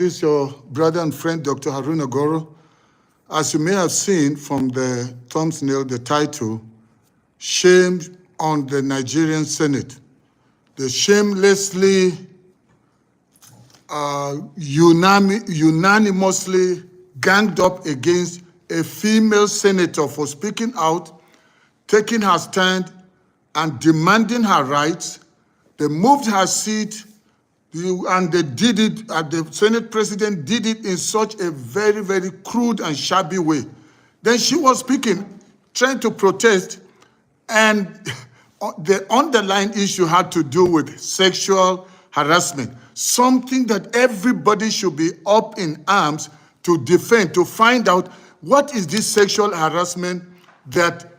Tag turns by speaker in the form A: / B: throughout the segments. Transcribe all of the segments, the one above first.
A: this is your brother and friend, Dr. Haruna Goro. As you may have seen from the thumbnail, the title, Shame on the Nigerian Senate. The shamelessly, unanimously ganged up against a female senator for speaking out, taking her stand, and demanding her rights. They moved her seat, and they did it, the Senate president did it in such a very, very crude and shabby way. Then she was speaking, trying to protest, and the underlying issue had to do with sexual harassment, something that everybody should be up in arms to defend, to find out what is this sexual harassment that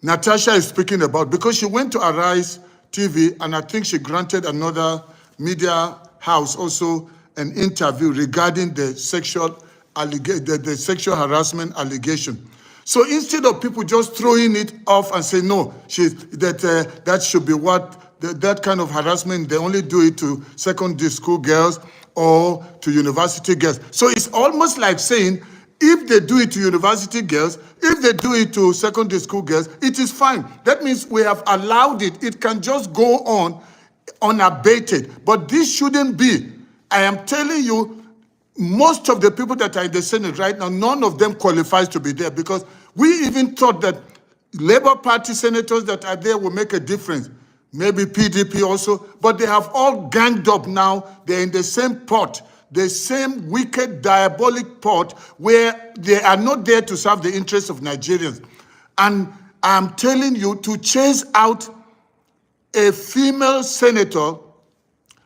A: Natasha is speaking about, because she went to Arise TV, and I think she granted another media house also an interview regarding the sexual harassment allegation. So instead of people just throwing it off and say, no, that should be that kind of harassment, they only do it to secondary school girls or to university girls. So it's almost like saying, if they do it to university girls, if they do it to secondary school girls, it is fine. That means we have allowed it. It can just go on unabated. But this shouldn't be. I am telling you, most of the people that are in the Senate right now, none of them qualifies to be there, because we even thought that Labour Party senators that are there will make a difference. Maybe PDP also, but they have all ganged up now. They're in the same pot. The same wicked, diabolic pot where they are not there to serve the interests of Nigerians. And I'm telling you, to chase out a female senator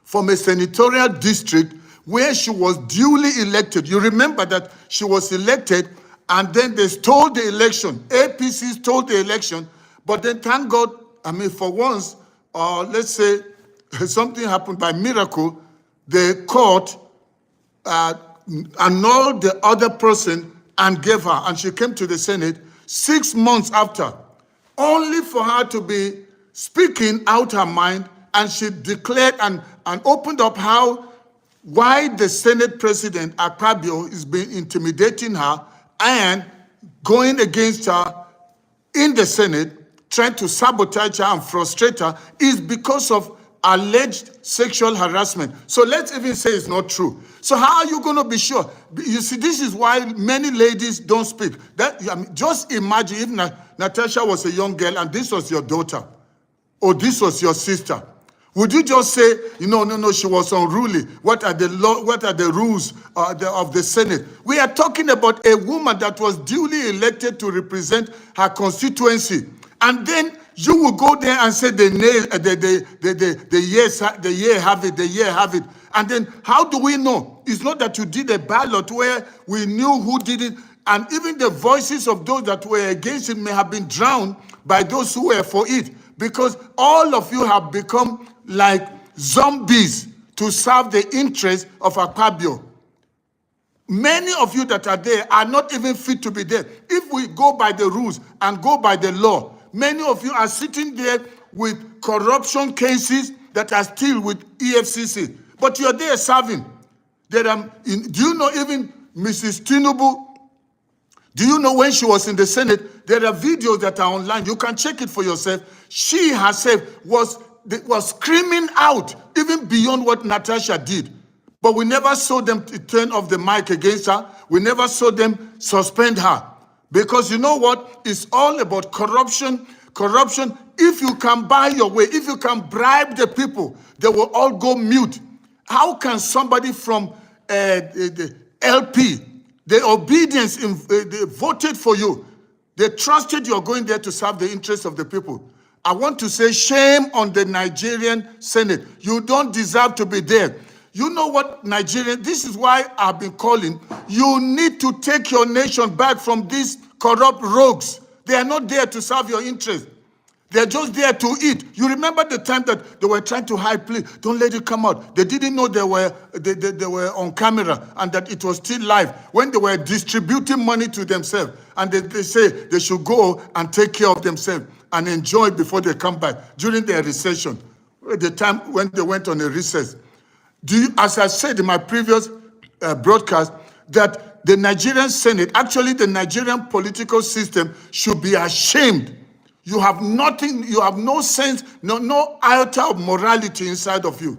A: from a senatorial district where she was duly elected. You remember that she was elected, and then they stole the election. APC stole the election, but then thank God, I mean, for once, let's say something happened by miracle, the court annulled the other person and gave her, and she came to the Senate 6 months after, only for her to be speaking out her mind, and she declared and opened up why the Senate President Akpabio is being intimidating her and going against her in the Senate, trying to sabotage her and frustrate her, is because of alleged sexual harassment. So let's even say it's not true. So how are you going to be sure? You see, this is why many ladies don't speak. Just imagine if Natasha was a young girl and this was your daughter, or this was your sister. Would you just say, no, she was unruly? What are the rules of the Senate? We are talking about a woman that was duly elected to represent her constituency. And then you will go there and say the year have it. And then how do we know? It's not that you did a ballot where we knew who did it, and even the voices of those that were against it may have been drowned by those who were for it, because all of you have become like zombies to serve the interests of Akpabio. Many of you that are there are not even fit to be there. If we go by the rules and go by the law, many of you are sitting there with corruption cases that are still with EFCC, but you're there serving. Do you know even Mrs. Tinubu? Do you know when she was in the Senate, there are videos that are online. You can check it for yourself. She herself was screaming out, even beyond what Natasha did. But we never saw them turn off the mic against her. We never saw them suspend her. Because you know what? It's all about corruption. Corruption, if you can buy your way, if you can bribe the people, they will all go mute. How can somebody from the LP, the obedience, they voted for you, they trusted you're going there to serve the interests of the people? I want to say shame on the Nigerian Senate. You don't deserve to be there. You know what, Nigerian, this is why I've been calling, you need to take your nation back from these corrupt rogues. They are not there to serve your interests. They're just there to eat. You remember the time that they were trying to hide, please, don't let it come out. They didn't know they were on camera and that it was still live. When they were distributing money to themselves, and they say they should go and take care of themselves and enjoy before they come back during their recession, the time when they went on a recess. As I said in my previous broadcast that the Nigerian Senate, actually the Nigerian political system, should be ashamed. You have nothing, you have no sense, no iota of morality inside of you.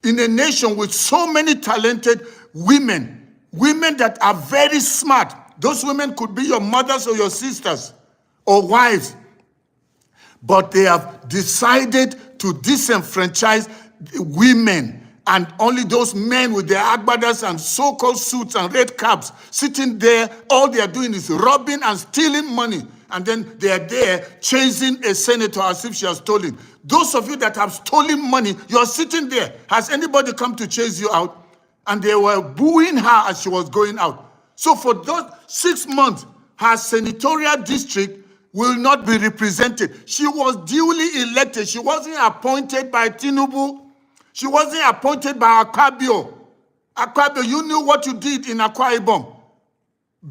A: In a nation with so many talented women that are very smart. Those women could be your mothers or your sisters or wives. But they have decided to disenfranchise women, and only those men with their agbadas and so-called suits and red caps sitting there, all they are doing is robbing and stealing money. And then they are there chasing a senator as if she has stolen. Those of you that have stolen money, you are sitting there. Has anybody come to chase you out? And they were booing her as she was going out. So for those 6 months, her senatorial district will not be represented. She was duly elected. She wasn't appointed by Tinubu. She wasn't appointed by Akpabio. Akpabio, you knew what you did in Akwa Ibom.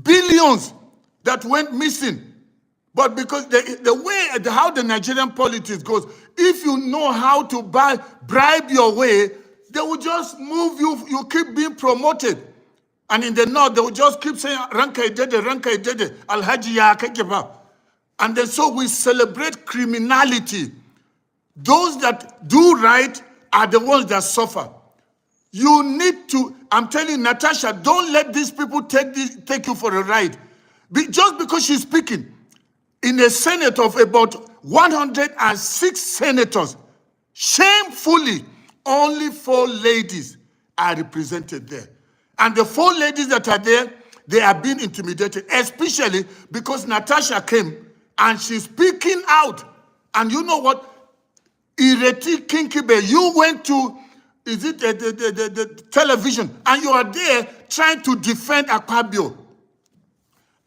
A: Billions that went missing. But because the way, how the Nigerian politics goes, if you know how to bribe your way, they will just move you. You keep being promoted. And in the north, they will just keep saying, Ranka Idede, Alhaji Yakekeba. And then so we celebrate criminality. Those that do right are the ones that suffer. You need to, I'm telling you, Natasha, don't let these people take you for a ride. Just because she's speaking in a Senate of about 106 senators, shamefully, only 4 ladies are represented there. And the 4 ladies that are there, they are being intimidated, especially because Natasha came and she's speaking out. And you know what? Ireti Kinkibe, you went to, is it the television, and you are there trying to defend Akpabio.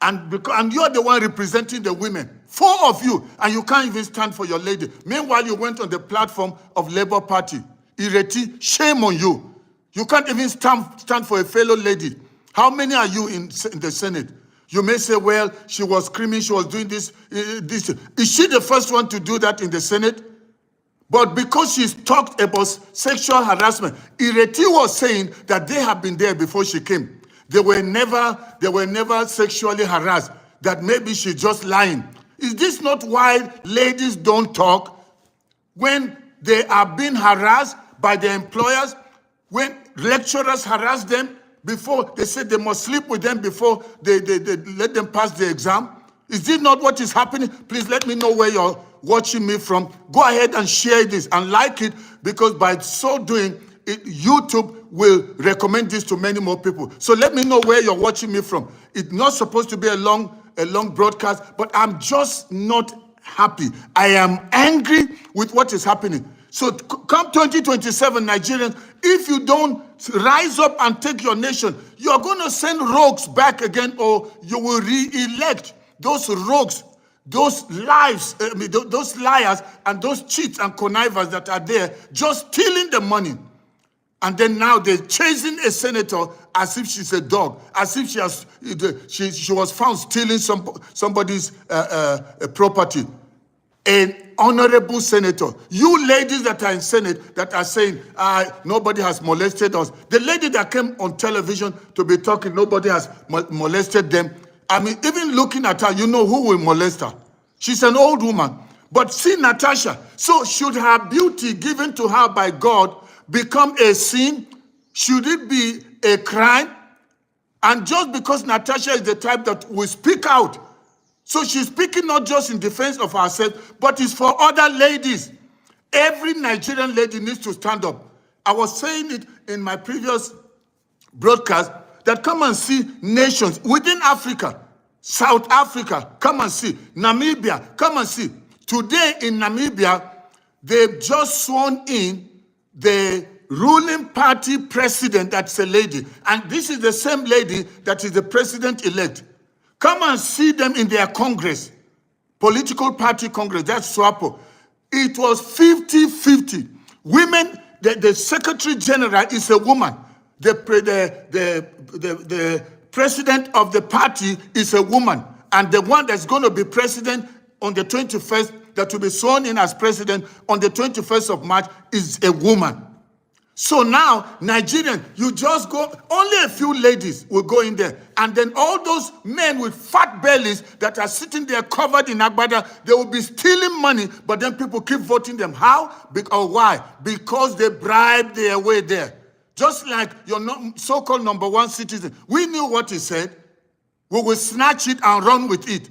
A: And you're the one representing the women. 4 of you, and you can't even stand for your lady. Meanwhile, you went on the platform of Labour Party. Ireti, shame on you. You can't even stand for a fellow lady. How many are you in the Senate? You may say, well, she was screaming, she was doing this. Is she the first one to do that in the Senate? But because she's talked about sexual harassment, Ireti was saying that they have been there before she came. They were never sexually harassed, that maybe she's just lying. Is this not why ladies don't talk? When they are being harassed by their employers, when lecturers harass them, before they say they must sleep with them before they let them pass the exam? Is this not what is happening? Please let me know where you're watching me from. Go ahead and share this and like it, because by so doing, YouTube will recommend this to many more people. So let me know where you're watching me from. It's not supposed to be a long broadcast, but I'm just not happy. I am angry with what is happening. So come 2027, Nigerians, if you don't rise up and take your nation, you're going to send rogues back again, or you will re-elect those rogues, those those liars and those cheats and connivers that are there just stealing the money. And then now they're chasing a senator as if she's a dog, as if she was found stealing somebody's property. An honorable senator. You ladies that are in Senate that are saying, nobody has molested us. The lady that came on television to be talking, nobody has molested them. I mean, even looking at her, you know who will molest her. She's an old woman. But see Natasha, so should her beauty given to her by God become a sin? Should it be a crime? And just because Natasha is the type that will speak out, so she's speaking not just in defense of herself, but it's for other ladies. Every Nigerian lady needs to stand up. I was saying it in my previous broadcast, that come and see nations within Africa. South Africa, come and see. Namibia, come and see. Today in Namibia, they've just sworn in the ruling party president, that's a lady. And this is the same lady that is the president-elect. Come and see them in their Congress, political party Congress, that's SWAPO. It was 50-50. Women, the Secretary General is a woman. The president of the party is a woman. And the one that's going to be president on the 21st, that will be sworn in as president on the 21st of March, is a woman. So now, Nigerian, you just go, only a few ladies will go in there. And then all those men with fat bellies that are sitting there covered in agbada, they will be stealing money, but then people keep voting them. How? Or why? Because they bribed their way there. Just like your so-called number one citizen. We knew what he said. We will snatch it and run with it.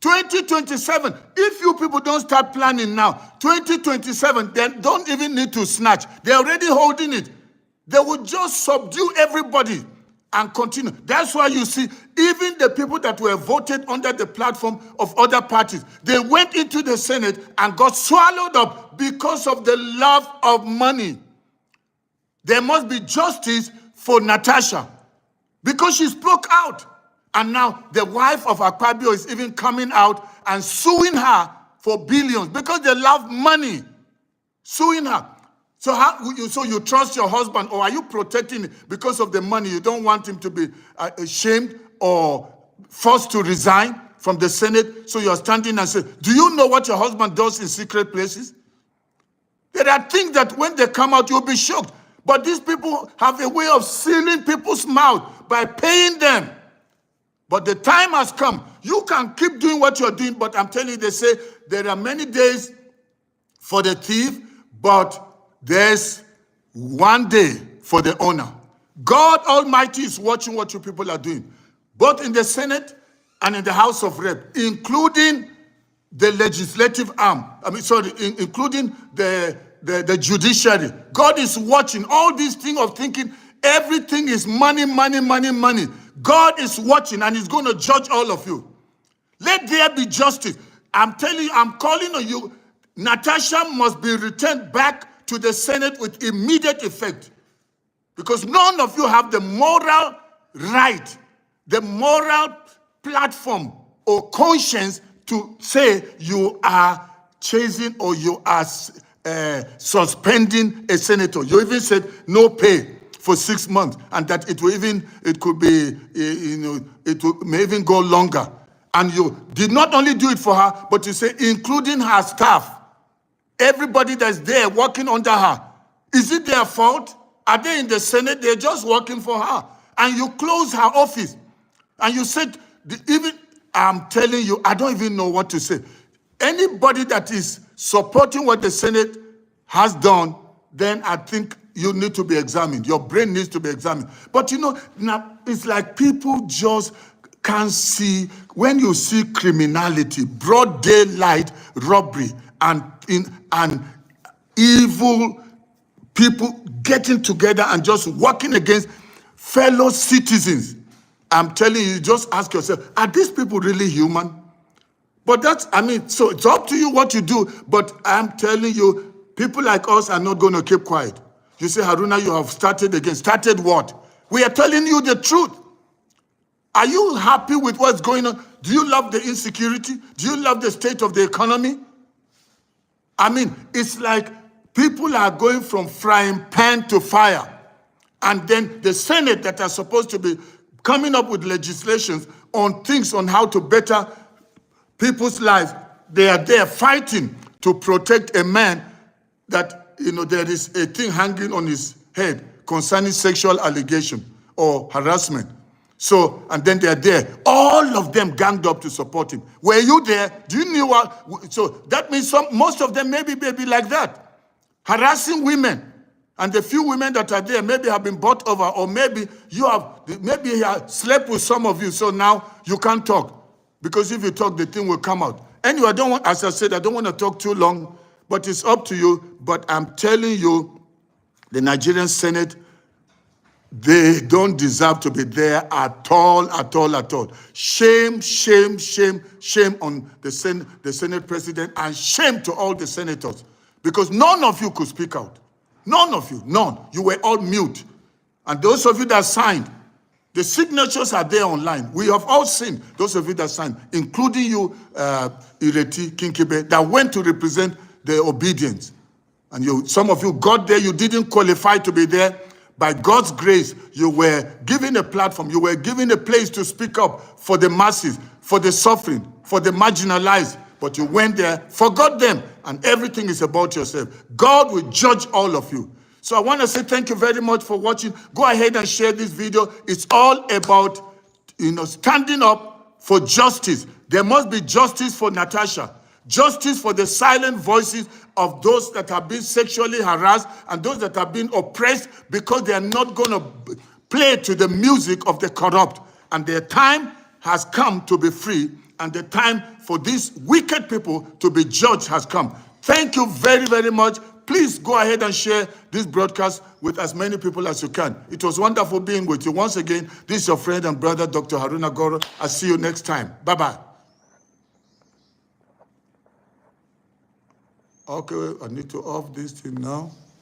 A: 2027, if you people don't start planning now, 2027, then don't even need to snatch. They're already holding it. They will just subdue everybody and continue. That's why you see, even the people that were voted under the platform of other parties, they went into the Senate and got swallowed up because of the love of money. There must be justice for Natasha because she spoke out. And now the wife of Akpabio is even coming out and suing her for billions because they love money. Suing her. So you trust your husband, or are you protecting him because of the money? You don't want him to be ashamed or forced to resign from the Senate. So you're standing and saying, do you know what your husband does in secret places? There are things that when they come out, you'll be shocked. But these people have a way of sealing people's mouth by paying them. But the time has come. You can keep doing what you're doing, but I'm telling you, they say there are many days for the thief, but there's one day for the owner. God Almighty is watching what you people are doing, both in the Senate and in the House of Rep, including the legislative arm. Including the judiciary. God is watching all these things of thinking everything is money, money, money, money. God is watching and he's going to judge all of you. Let there be justice. I'm telling you, I'm calling on you. Natasha must be returned back to the Senate with immediate effect. Because none of you have the moral right, the moral platform or conscience to say you are chasing or you are suspending a senator. You even said no pay for 6 months, and that it may even go longer. And you did not only do it for her, but you say including her staff, everybody that's there working under her. Is it their fault? Are they in the Senate? They're just working for her. And you close her office. And you said, I'm telling you, I don't even know what to say. Anybody that is supporting what the Senate has done, then I think you need to be examined. Your brain needs to be examined. But now it's like people just can't see. When you see criminality, broad daylight robbery, and evil people getting together and just working against fellow citizens, I'm telling you, just ask yourself, are these people really human? But so it's up to you what you do. But I'm telling you, people like us are not going to keep quiet. You say, Haruna, you have started again. Started what? We are telling you the truth. Are you happy with what's going on? Do you love the insecurity? Do you love the state of the economy? It's like people are going from frying pan to fire. And then the Senate that are supposed to be coming up with legislations on things on how to better people's lives, they are there fighting to protect a man that, there is a thing hanging on his head concerning sexual allegation or harassment. So, and then they're there. All of them ganged up to support him. Were you there? Do you know what? So that means most of them maybe like that. Harassing women. And the few women that are there maybe have been bought over, or maybe he has slept with some of you, so now you can't talk. Because if you talk, the thing will come out. Anyway, as I said, I don't want to talk too long, but it's up to you. But I'm telling you, the Nigerian Senate, they don't deserve to be there at all, at all, at all. Shame, shame, shame, shame on the Senate president, and shame to all the senators. Because none of you could speak out. None of you, none. You were all mute. And those of you that signed, the signatures are there online. We have all seen those of you that signed, including you, Ireti Kinkibe, that went to represent the obedience. And some of you got there, you didn't qualify to be there. By God's grace, you were given a platform. You were given a place to speak up for the masses, for the suffering, for the marginalized. But you went there, forgot them, and everything is about yourself. God will judge all of you. So I want to say thank you very much for watching. Go ahead and share this video. It's all about, standing up for justice. There must be justice for Natasha. Justice for the silent voices of those that have been sexually harassed and those that have been oppressed because they are not going to play to the music of the corrupt. And their time has come to be free, and the time for these wicked people to be judged has come. Thank you very, very much. Please go ahead and share this broadcast with as many people as you can. It was wonderful being with you. Once again, this is your friend and brother, Dr. Haruna Goro. I'll see you next time. Bye-bye. Okay, I need to off this thing now.